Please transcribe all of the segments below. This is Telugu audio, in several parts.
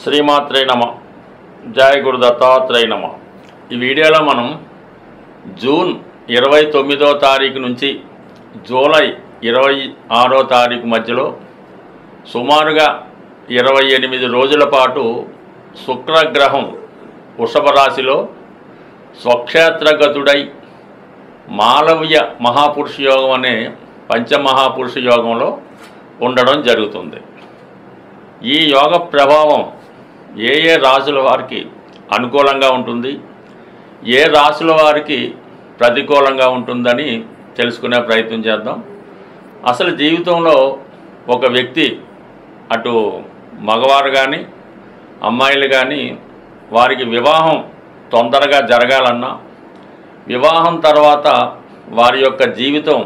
శ్రీమాత్రే నమ. జయ గురు దత్తాత్రేయ నమ. ఈ వీడియోలో మనం జూన్ 29వ తారీఖు నుంచి జూలై 26వ తారీఖు మధ్యలో సుమారుగా 28 రోజుల పాటు శుక్రగ్రహం వృషభ రాశిలో స్వక్షేత్రగతుడై మాలవ్య మహాపురుష యోగం అనే పంచమహాపురుష యోగంలో ఉండడం జరుగుతుంది. ఈ యోగ ప్రభావం ఏ రాశుల వారికి అనుకూలంగా ఉంటుంది, ఏ రాశుల వారికి ప్రతికూలంగా ఉంటుందని తెలుసుకునే ప్రయత్నం చేద్దాం. అసలు జీవితంలో ఒక వ్యక్తి అటు మగవారు కానీ అమ్మాయిలు కానీ వారికి వివాహం తొందరగా జరగాలన్నా, వివాహం తర్వాత వారి యొక్క జీవితం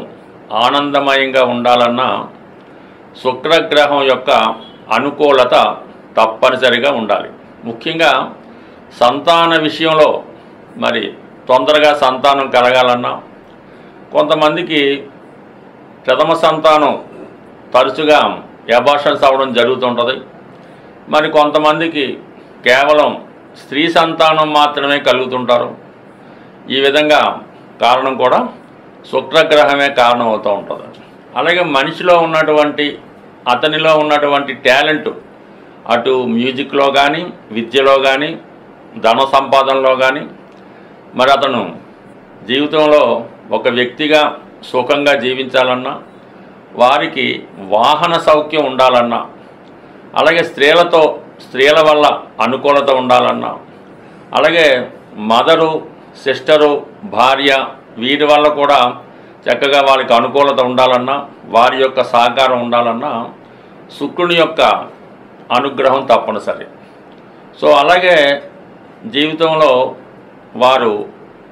ఆనందమయంగా ఉండాలన్నా శుక్రగ్రహం యొక్క అనుకూలత తప్పనిసరిగా ఉండాలి. ముఖ్యంగా సంతాన విషయంలో మరి తొందరగా సంతానం కలగాలన్నా, కొంతమందికి ప్రథమ సంతానం తరచుగా అబార్షన్స్ అవ్వడం జరుగుతుంటుంది. మరి కొంతమందికి కేవలం స్త్రీ సంతానం మాత్రమే కలుగుతుంటారు. ఈ విధంగా కారణం కూడా శుక్రగ్రహమే కారణం అవుతూ ఉంటుంది. అలాగే మనిషిలో ఉన్నటువంటి అతనిలో ఉన్నటువంటి టాలెంట్ అటు మ్యూజిక్లో కానీ, విద్యలో కానీ, ధన సంపాదనలో కానీ, మరి అతను జీవితంలో ఒక వ్యక్తిగా సుఖంగా జీవించాలన్నా, వారికి వాహన సౌఖ్యం ఉండాలన్నా, అలాగే స్త్రీల వల్ల అనుకూలత ఉండాలన్నా, అలాగే మదరు, సిస్టరు, భార్య వీరి వల్ల కూడా చక్కగా వారికి అనుకూలత ఉండాలన్నా, వారి యొక్క సహకారం ఉండాలన్నా శుక్రుని యొక్క అనుగ్రహం తప్పనిసరి. సో అలాగే జీవితంలో వారు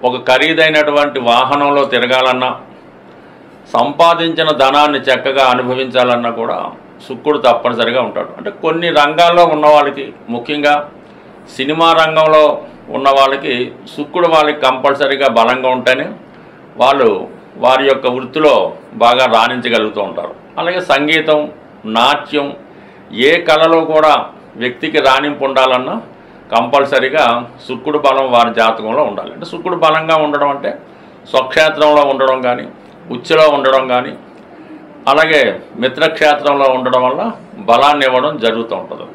ఒక ఖరీదైనటువంటి వాహనంలో తిరగాలన్నా, సంపాదించిన ధనాన్ని చక్కగా అనుభవించాలన్నా కూడా శుక్రుడు తప్పనిసరిగా ఉంటాడు. అంటే కొన్ని రంగాల్లో ఉన్న వాళ్ళకి, ముఖ్యంగా సినిమా రంగంలో ఉన్న వాళ్ళకి శుక్రుడు వాళ్ళకి కంపల్సరీగా బలంగా ఉంటేనే వాళ్ళు వారి యొక్క వృత్తిలో బాగా రాణించగలుగుతూ ఉంటారు. అలాగే సంగీతం, నాట్యం, ఏ కళలో కూడా వ్యక్తికి రాణింపు ఉండాలన్నా కంపల్సరీగా శుక్రుడు బలం వారి జాతకంలో ఉండాలి. అంటే శుక్రుడు బలంగా ఉండడం అంటే స్వక్షేత్రంలో ఉండడం కానీ, ఉచ్చులో ఉండడం కానీ, అలాగే మిత్రక్షేత్రంలో ఉండడం వల్ల బలాన్ని ఇవ్వడం జరుగుతూ ఉంటుంది.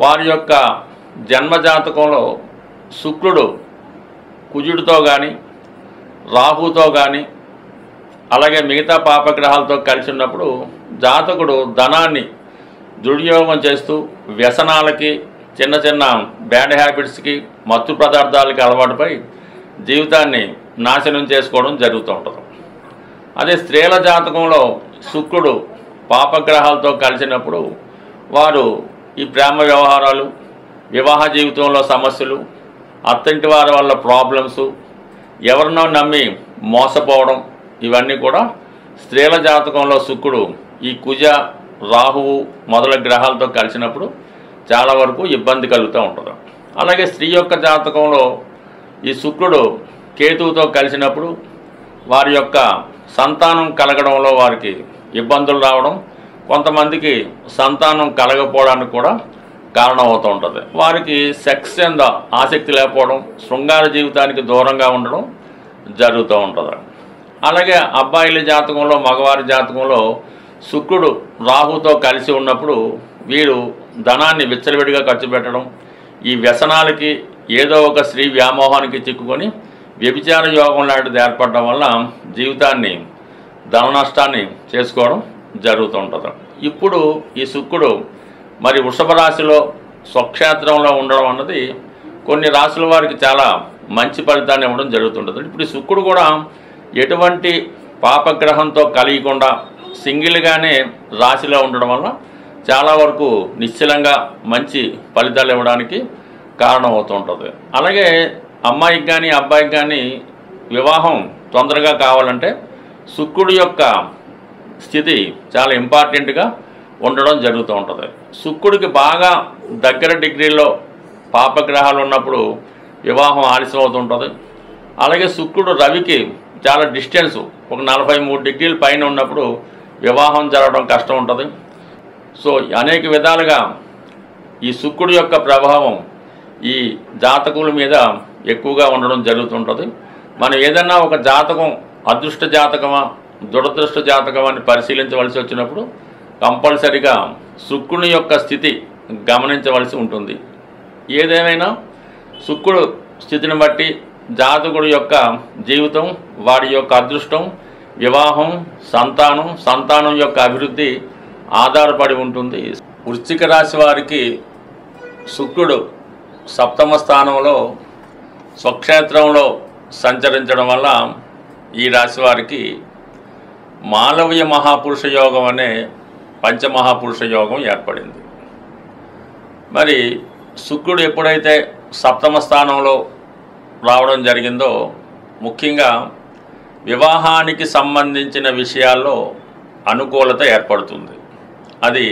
వారి యొక్క జన్మజాతకంలో శుక్రుడు కుజుడితో కానీ, రాహుతో కానీ, అలాగే మిగతా పాపగ్రహాలతో కలిసి ఉన్నప్పుడు జాతకుడు ధనాన్ని దుర్యోగం చేస్తూ వ్యసనాలకి, చిన్న చిన్న బ్యాడ్ హ్యాబిట్స్కి, మత్తు పదార్థాలకి అలవాటుపై జీవితాన్ని నాశనం చేసుకోవడం జరుగుతూ ఉంటుంది. అదే స్త్రీల జాతకంలో శుక్రుడు పాపగ్రహాలతో కలిసినప్పుడు వారు ఈ ప్రేమ వ్యవహారాలు, వివాహ జీవితంలో సమస్యలు, అత్తంటి వారి వల్ల ప్రాబ్లమ్స్, ఎవరినో నమ్మి మోసపోవడం, ఇవన్నీ కూడా స్త్రీల జాతకంలో శుక్రుడు ఈ కుజ, రాహువు మొదల గ్రహాలతో కలిసినప్పుడు చాలా వరకు ఇబ్బంది కలుగుతూ ఉంటుంది. అలాగే స్త్రీ యొక్క జాతకంలో ఈ శుక్రుడు కేతువుతో కలిసినప్పుడు వారి యొక్క సంతానం కలగడంలో వారికి ఇబ్బందులు రావడం, కొంతమందికి సంతానం కలగపోవడానికి కూడా కారణం అవుతూ ఉంటుంది. వారికి సెక్స్ మీద ఆసక్తి లేకపోవడం, శృంగార జీవితానికి దూరంగా ఉండడం జరుగుతూ ఉంటుంది. అలాగే అబ్బాయిల జాతకంలో, మగవారి జాతకంలో శుక్రుడు రాహుతో కలిసి ఉన్నప్పుడు వీరు ధనాన్ని విచ్చలవిడిగా ఖర్చు పెట్టడం, ఈ వ్యసనాలకి, ఏదో ఒక స్త్రీ వ్యామోహానికి చిక్కుకొని వ్యభిచార యోగం లాంటిది ఏర్పడడం వల్ల జీవితాన్ని, ధన నష్టాన్ని చేసుకోవడం జరుగుతూ ఉంటుంది. ఇప్పుడు ఈ శుక్రుడు మరి వృషభ రాశిలో స్వక్షేత్రంలో ఉండడం అన్నది కొన్ని రాశుల వారికి చాలా మంచి ఫలితాన్ని ఇవ్వడం జరుగుతుంటుంది. ఇప్పుడు ఈ శుక్రుడు కూడా ఎటువంటి పాపగ్రహంతో కలిగకుండా సింగిల్గానే రాశిలో ఉండడం వల్ల చాలా వరకు నిశ్చలంగా మంచి ఫలితాలు ఇవ్వడానికి కారణం అవుతూ ఉంటుంది. అలాగే అమ్మాయికి కానీ అబ్బాయికి కానీ వివాహం తొందరగా కావాలంటే శుక్రుడి యొక్క స్థితి చాలా ఇంపార్టెంట్గా ఉండడం జరుగుతూ ఉంటుంది. శుక్రుడికి బాగా దగ్గర డిగ్రీలో పాపగ్రహాలు ఉన్నప్పుడు వివాహం ఆలస్యం అవుతుంటుంది. అలాగే శుక్రుడు రవికి చాలా డిస్టెన్స్, ఒక 43 డిగ్రీల పైన ఉన్నప్పుడు వివాహం జరగడం కష్టం ఉంటుంది. సో అనేక విధాలుగా ఈ శుక్రుడి యొక్క ప్రభావం ఈ జాతకుల మీద ఎక్కువగా ఉండడం జరుగుతుంటుంది. మనం ఏదన్నా ఒక జాతకం అదృష్ట జాతకమా దురదృష్ట జాతకమా అని పరిశీలించవలసి వచ్చినప్పుడు కంపల్సరిగా శుక్రుని యొక్క స్థితి గమనించవలసి ఉంటుంది. ఏదేమైనా శుక్రుడు స్థితిని బట్టి జాతకుడి యొక్క జీవితం, వాడి యొక్క అదృష్టం, వివాహం, సంతానం యొక్క అభివృద్ధి ఆధారపడి ఉంటుంది. వృశ్చిక రాశి వారికి శుక్రుడు సప్తమ స్థానంలో స్వక్షేత్రంలో సంచరించడం వల్ల ఈ రాశి వారికి మాలవీయ మహాపురుష యోగం అనే పంచమహాపురుష యోగం ఏర్పడింది. మరి శుక్రుడు ఎప్పుడైతే సప్తమ స్థానంలో రావడం జరిగిందో ముఖ్యంగా వివాహానికి సంబంధించిన విషయాల్లో అనుకూలత ఏర్పడుతుంది. అది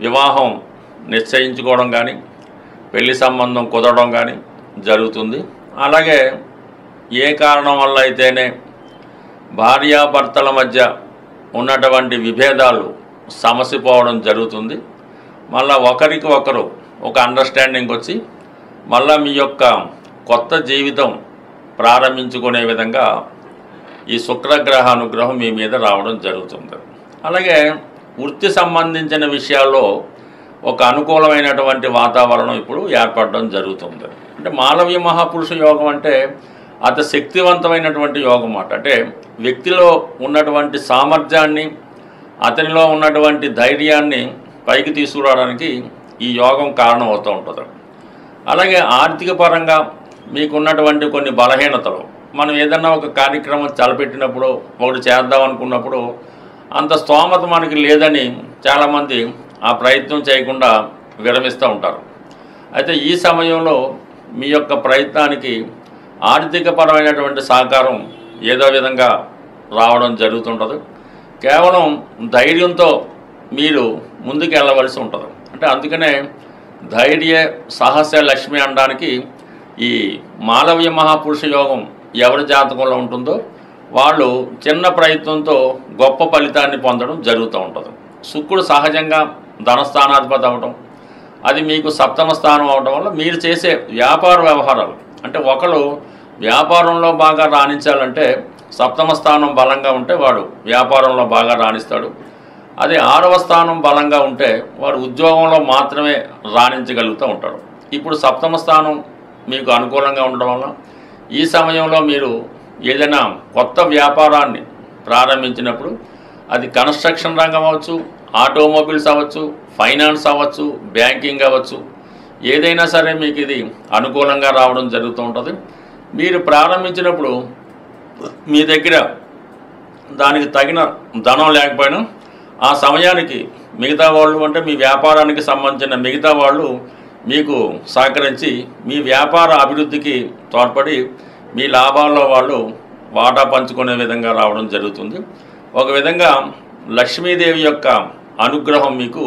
వివాహం నిశ్చయించుకోవడం కానీ పెళ్లి సంబంధం కుదరడం కానీ జరుగుతుంది. అలాగే ఏ కారణం వల్ల అయితేనే భార్యాభర్తల మధ్య ఉన్నటువంటి విభేదాలు సమసిపోవడం జరుగుతుంది. మళ్ళీ ఒకరికి ఒకరు ఒక అండర్స్టాండింగ్ వచ్చి మళ్ళీ మీ యొక్క కొత్త జీవితం ప్రారంభించుకునే విధంగా ఈ శుక్రగ్రహ అనుగ్రహం మీ మీద రావడం జరుగుతుంది. అలాగే వృత్తి సంబంధించిన విషయాల్లో ఒక అనుకూలమైనటువంటి వాతావరణం ఇప్పుడు ఏర్పడడం జరుగుతుంది. అంటే మాలవీయ మహాపురుష యోగం అంటే అతి శక్తివంతమైనటువంటి యోగం అన్నమాట. అంటే వ్యక్తిలో ఉన్నటువంటి సామర్థ్యాన్ని, అతనిలో ఉన్నటువంటి ధైర్యాన్ని పైకి తీసుకురావడానికి ఈ యోగం కారణం అవుతూ ఉంటుంది. అలాగే ఆర్థిక పరంగా మీకున్నటువంటి కొన్ని బలహీనతలు, మనం ఏదన్నా ఒక కార్యక్రమం తలపెట్టినప్పుడు ఒకటి చేద్దాం అనుకున్నప్పుడు అంత స్తోమత మనకి లేదని చాలామంది ఆ ప్రయత్నం చేయకుండా విరమిస్తూ ఉంటారు. అయితే ఈ సమయంలో మీ యొక్క ప్రయత్నానికి ఆర్థికపరమైనటువంటి సహకారం ఏదో విధంగా రావడం జరుగుతుంటుంది. కేవలం ధైర్యంతో మీరు ముందుకు వెళ్ళవలసి ఉంటుంది. అంటే అందుకనే ధైర్య సాహస లక్ష్మి అనడానికి ఈ మాలవీయ మహాపురుష యోగం ఎవరి జాతకంలో ఉంటుందో వాళ్ళు చిన్న ప్రయత్నంతో గొప్ప ఫలితాన్ని పొందడం జరుగుతూ ఉంటుంది. శుక్రుడు సహజంగా ధనస్థానాధిపతి అవ్వటం, అది మీకు సప్తమ స్థానం అవడం వల్ల మీరు చేసే వ్యాపార వ్యవహారాలు, అంటే ఒకరు వ్యాపారంలో బాగా రాణించాలంటే సప్తమ స్థానం బలంగా ఉంటే వాడు వ్యాపారంలో బాగా రాణిస్తాడు. అదే 6వ స్థానం బలంగా ఉంటే వాడు ఉద్యోగంలో మాత్రమే రాణించగలుగుతూ ఉంటాడు. ఇప్పుడు సప్తమ స్థానం మీకు అనుకూలంగా ఉండడం వల్ల ఈ సమయంలో మీరు ఏదైనా కొత్త వ్యాపారాన్ని ప్రారంభించినప్పుడు అది కన్స్ట్రక్షన్ రంగం అవ్వచ్చు, ఆటోమొబైల్స్ అవ్వచ్చు, ఫైనాన్స్ అవ్వచ్చు, బ్యాంకింగ్ అవ్వచ్చు, ఏదైనా సరే మీకు ఇది అనుకూలంగా రావడం జరుగుతూ ఉంటుంది. మీరు ప్రారంభించినప్పుడు మీ దగ్గర దానికి తగిన ధనం లేకపోయినా ఆ సమయానికి మిగతా వాళ్ళు, అంటే మీ వ్యాపారానికి సంబంధించిన మిగతా వాళ్ళు మీకు సహకరించి మీ వ్యాపార అభివృద్ధికి తోడ్పడి మీ లాభాల్లో వాళ్ళు వాటా పంచుకునే విధంగా రావడం జరుగుతుంది. ఒక విధంగా లక్ష్మీదేవి యొక్క అనుగ్రహం మీకు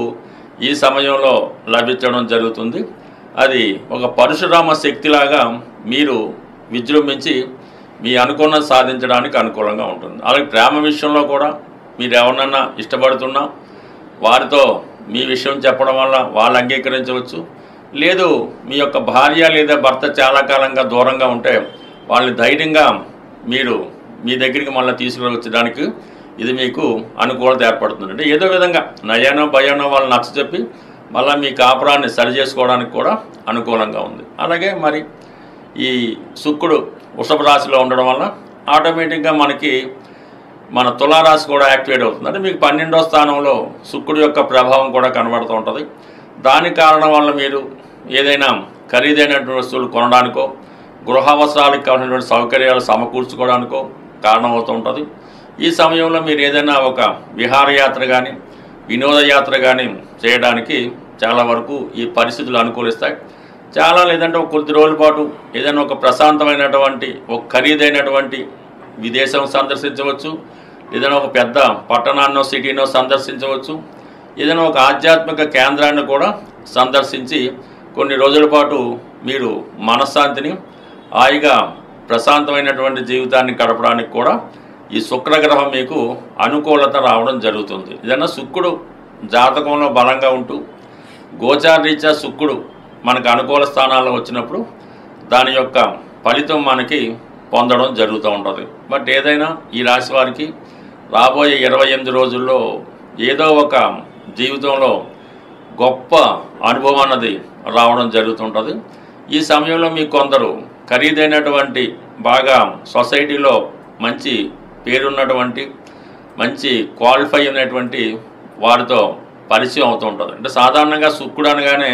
ఈ సమయంలో లభించడం జరుగుతుంది. అది ఒక పరశురామ శక్తిలాగా మీరు విజృంభించి మీ అనుకున్నది సాధించడానికి అనుకూలంగా ఉంటుంది. అలాగే ప్రేమ విషయంలో కూడా మీరు ఎవరినన్నా ఇష్టపడుతున్నా వారితో మీ విషయం చెప్పడం వల్ల వాళ్ళు అంగీకరించవచ్చు. లేదు మీ యొక్క భార్య లేదా భర్త చాలా కాలంగా దూరంగా ఉంటే వాళ్ళని ధైర్యంగా మీరు మీ దగ్గరికి మళ్ళీ తీసుకువచ్చడానికి ఇది మీకు అనుకూలత ఏర్పడుతుంది. అంటే ఏదో విధంగా నయానో భయానో వాళ్ళు నచ్చచెప్పి మళ్ళీ మీ కాపురాన్ని సరి చేసుకోవడానికి కూడా అనుకూలంగా ఉంది. అలాగే మరి ఈ శుక్రుడు వృషభ రాశిలో ఉండడం వల్ల ఆటోమేటిక్గా మనకి మన తులారాశి కూడా యాక్టివేట్ అవుతుంది. అంటే మీకు 12వ స్థానంలో శుక్రుడు యొక్క ప్రభావం కూడా కనబడుతూ ఉంటుంది. దాని కారణం వల్ల మీరు ఏదైనా ఖరీదైనటువంటి వస్తువులు కొనడానికో, గృహ అవసరాలకు కావాల్సినటువంటి సౌకర్యాలు సమకూర్చుకోవడానికో కారణమవుతూ ఉంటుంది. ఈ సమయంలో మీరు ఏదైనా ఒక విహారయాత్ర కానీ వినోదయాత్ర కానీ చేయడానికి చాలా వరకు ఈ పరిస్థితులు అనుకూలిస్తాయి. చాలా లేదంటే ఒక కొద్ది రోజుల పాటు ఏదైనా ఒక ప్రశాంతమైనటువంటి ఒక ఖరీదైనటువంటి విదేశం సందర్శించవచ్చు, ఏదైనా ఒక పెద్ద పట్టణాన్నో సిటీనో సందర్శించవచ్చు, ఏదైనా ఒక ఆధ్యాత్మిక కేంద్రాన్ని కూడా సందర్శించి కొన్ని రోజుల పాటు మీరు మనశ్శాంతిని, హాయిగా ప్రశాంతమైనటువంటి జీవితాన్ని గడపడానికి కూడా ఈ శుక్రగ్రహం మీకు అనుకూలత రావడం జరుగుతుంది. ఏదైనా శుక్రుడు జాతకంలో బలంగా ఉంటూ గోచారరీత్యా శుక్రుడు మనకు అనుకూల స్థానాల్లో వచ్చినప్పుడు దాని యొక్క ఫలితం మనకి పొందడం జరుగుతూ ఉంటుంది. బట్ ఏదైనా ఈ రాశి వారికి రాబోయే 28 రోజుల్లో ఏదో ఒక జీవితంలో గొప్ప అనుభవం అన్నది రావడం జరుగుతుంటుంది. ఈ సమయంలో మీకు కొందరు ఖరీదైనటువంటి బాగా సొసైటీలో మంచి పేరున్నటువంటి మంచి క్వాలిఫై అయినటువంటి వారితో పరిచయం అవుతూ ఉంటుంది. అంటే సాధారణంగా శుక్రుడు అనగానే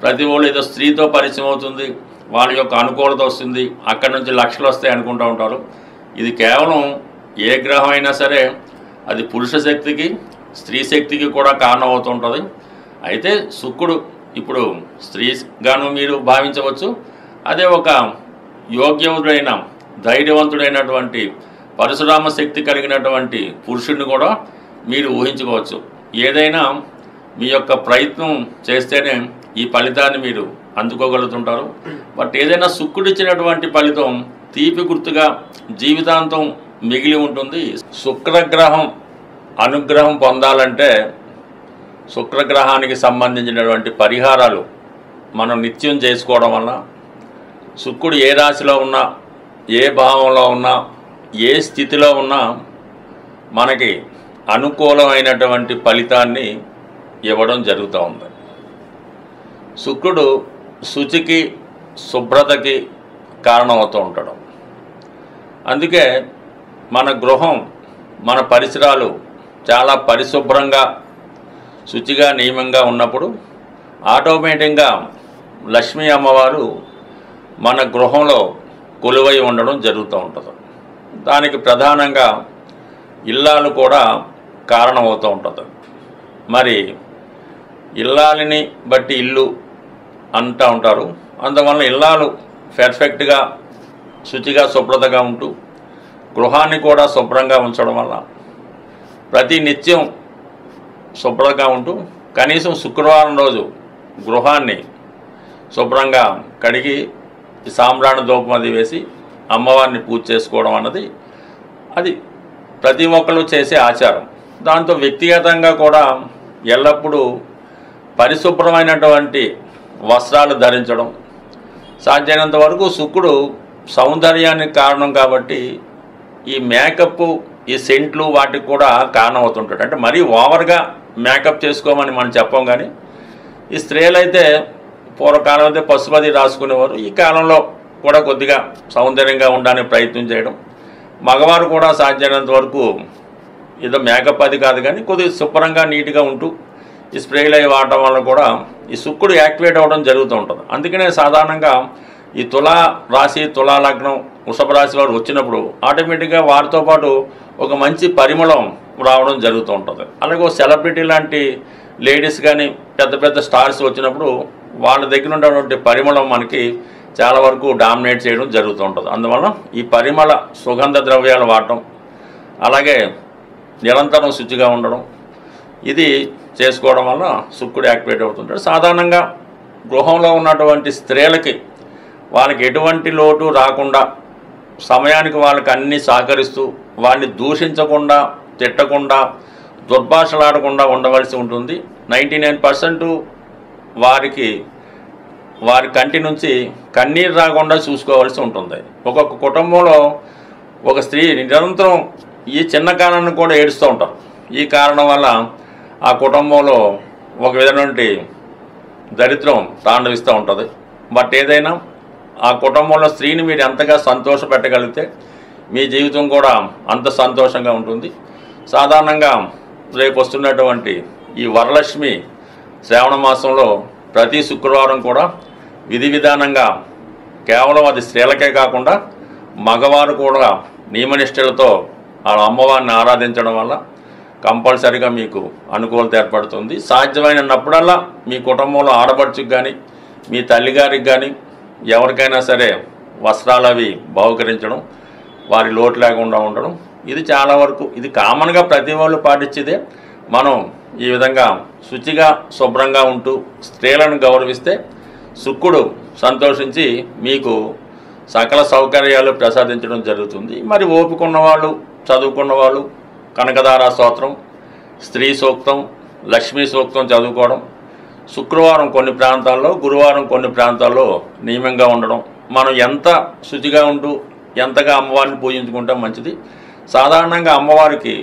ప్రతి వాళ్ళు ఏదో స్త్రీతో పరిచయం అవుతుంది, వాళ్ళ యొక్క అనుకూలత వస్తుంది, అక్కడి నుంచి లక్షలు వస్తాయి అనుకుంటూ ఉంటారు. ఇది కేవలం ఏ గ్రహం అయినా సరే అది పురుష శక్తికి స్త్రీ శక్తికి కూడా కారణం అవుతుంటుంది. అయితే శుక్రుడు ఇప్పుడు స్త్రీగాను మీరు భావించవచ్చు, అదే ఒక యోగ్యవంతుడైన ధైర్యవంతుడైనటువంటి పరశురామ శక్తి కలిగినటువంటి పురుషుడిని కూడా మీరు ఊహించుకోవచ్చు. ఏదైనా మీ యొక్క ప్రయత్నం చేస్తేనే ఈ ఫలితాన్ని మీరు అందుకోగలుగుతుంటారు. బట్ ఏదైనా శుక్రుడు ఇచ్చినటువంటి ఫలితం తీపి గుర్తుగా జీవితాంతం మిగిలి ఉంటుంది. శుక్రగ్రహం అనుగ్రహం పొందాలంటే శుక్రగ్రహానికి సంబంధించినటువంటి పరిహారాలు మనం నిత్యం చేసుకోవడం వల్ల శుక్రుడు ఏ రాశిలో ఉన్నా, ఏ భావంలో ఉన్నా, ఏ స్థితిలో ఉన్నా మనకి అనుకూలమైనటువంటి ఫలితాన్ని ఇవ్వడం జరుగుతూ ఉంది. శుక్రుడు శుచికి శుభ్రతకి కారణమవుతూ ఉంటాడు. అందుకే మన గృహం మన పరిసరాలు చాలా పరిశుభ్రంగా శుచిగా నియమంగా ఉన్నప్పుడు ఆటోమేటిక్గా లక్ష్మీ అమ్మవారు మన గృహంలో కొలువై ఉండడం జరుగుతూ ఉంటుంది. దానికి ప్రధానంగా ఇల్లాలు కూడా కారణమవుతూ ఉంటుంది. మరి ఇల్లాలిని బట్టి ఇల్లు అంటూ ఉంటారు. అందువల్ల ఇల్లాలు పర్ఫెక్ట్గా శుచిగా శుభ్రతగా ఉంటూ గృహాన్ని కూడా శుభ్రంగా ఉంచడం వల్ల ప్రతి నిత్యం శుభ్రంగా ఉంటూ కనీసం శుక్రవారం రోజు గృహాన్ని శుభ్రంగా కడిగి సాంబ్రాణి ధూపం అది వేసి అమ్మవారిని పూజ చేసుకోవడం అన్నది అది ప్రతి ఒక్కరు చేసే ఆచారం. దాంతో వ్యక్తిగతంగా కూడా ఎల్లప్పుడూ పరిశుభ్రమైనటువంటి వస్త్రాలు ధరించడం, సాధ్యమైనంత వరకు శుక్రుడు సౌందర్యానికి కారణం కాబట్టి ఈ మేకప్ ఈ సెంట్లు వాటికి కూడా కారణం అవుతుంటాడు. అంటే మరీ ఓవర్గా మేకప్ చేసుకోమని మనం చెప్పం, కానీ ఈ స్త్రీలైతే పూర్వకాలం అయితే పసుపది రాసుకునేవారు. ఈ కాలంలో కూడా కొద్దిగా సౌందర్యంగా ఉండడానికి ప్రయత్నం చేయడం, మగవారు కూడా సాధ్యమైనంత వరకు ఏదో మేకప్ అది కాదు కానీ కొద్దిగా శుభ్రంగా నీట్గా ఉంటూ ఈ స్ప్రేలు అవి వాడటం వల్ల కూడా ఈ శుక్రుడు యాక్టివేట్ అవ్వడం జరుగుతూ ఉంటుంది. అందుకనే సాధారణంగా ఈ తులా రాశి తులా లగ్నం వృషభ రాశి వారు వచ్చినప్పుడు ఆటోమేటిక్గా వారితో పాటు ఒక మంచి పరిమళం రావడం జరుగుతూ ఉంటుంది. అలాగే సెలబ్రిటీ లాంటి లేడీస్ కానీ పెద్ద పెద్ద స్టార్స్ వచ్చినప్పుడు వాళ్ళ దగ్గర ఉన్నటువంటి పరిమళం మనకి చాలా వరకు డామినేట్ చేయడం జరుగుతూ ఉంటుంది. అందువల్ల ఈ పరిమళ సుగంధ ద్రవ్యాలు వాడటం, అలాగే నిరంతరం శుచిగా ఉండడం, ఇది చేసుకోవడం వల్ల శుక్రుడు యాక్టివేట్ అవుతుంటాడు. సాధారణంగా గృహంలో ఉన్నటువంటి స్త్రీలకి వాళ్ళకి ఎటువంటి లోటు రాకుండా సమయానికి వాళ్ళకి అన్నీ సహకరిస్తూ వాళ్ళని దూషించకుండా తిట్టకుండా దుర్భాషలాడకుండా ఉండవలసి ఉంటుంది. 99% వారి కంటి నుంచి కన్నీరు రాకుండా చూసుకోవాల్సి ఉంటుంది. ఒక్కొక్క కుటుంబంలో ఒక స్త్రీ నిరంతరం ఈ చిన్న కారణాన్ని కూడా ఏడుస్తూ ఉంటారు. ఈ కారణం వల్ల ఆ కుటుంబంలో ఒక విధమైనటువంటి దరిద్రం తాండవిస్తూ ఉంటుంది. బట్ ఏదైనా ఆ కుటుంబంలో స్త్రీని మీరు ఎంతగా సంతోషపెట్టగలిగితే మీ జీవితం కూడా అంత సంతోషంగా ఉంటుంది. సాధారణంగా రేపు వస్తున్నటువంటి ఈ వరలక్ష్మి శ్రావణ మాసంలో ప్రతి శుక్రవారం కూడా విధి విధానంగా కేవలం అది స్త్రీలకే కాకుండా మగవారు కూడా నియమనిష్టలతో ఆ అమ్మవారిని ఆరాధించడం వల్ల కంపల్సరీగా మీకు అనుకూలత ఏర్పడుతుంది. సాధ్యమైనప్పుడల్లా మీ కుటుంబంలో ఆడపడుచుకు కానీ మీ తల్లిగారికి కానీ ఎవరికైనా సరే వస్త్రాలు అవి బహుకరించడం, వారి లోటు లేకుండా ఉండడం, ఇది చాలా వరకు ఇది కామన్గా ప్రతి వాళ్ళు పాటించేదే. మనం ఈ విధంగా శుచిగా శుభ్రంగా ఉంటూ స్త్రీలను గౌరవిస్తే శుక్రుడు సంతోషించి మీకు సకల సౌకర్యాలు ప్రసాదించడం జరుగుతుంది. మరి ఓపిక ఉన్నవాళ్ళు, చదువుకున్న వాళ్ళు కనకదార స్తోత్రం, స్త్రీ సూక్తం, లక్ష్మీ సూక్తం చదువుకోవడం, శుక్రవారం కొన్ని ప్రాంతాల్లో, గురువారం కొన్ని ప్రాంతాల్లో నియమంగా ఉండడం, మనం ఎంత శుచిగా ఉంటూ ఎంతగా అమ్మవారిని పూజించుకుంటే మంచిది. సాధారణంగా అమ్మవారికి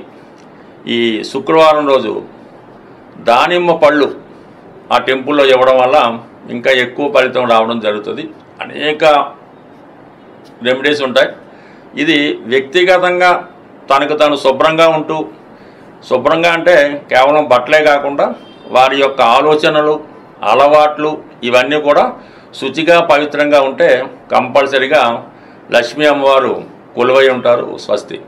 ఈ శుక్రవారం రోజు దానిమ్మ పళ్ళు ఆ టెంపుల్లో ఇవ్వడం వల్ల ఇంకా ఎక్కువ ఫలితం రావడం జరుగుతుంది. అనేక రెమెడీస్ ఉంటాయి. ఇది వ్యక్తిగతంగా తనకు తాను శుభ్రంగా ఉంటూ, శుభ్రంగా అంటే కేవలం బట్టలే కాకుండా వారి యొక్క ఆలోచనలు, అలవాట్లు ఇవన్నీ కూడా శుచిగా పవిత్రంగా ఉంటే కంపల్సరిగా లక్ష్మీ అమ్మవారు కొలువై ఉంటారు. స్వస్తి.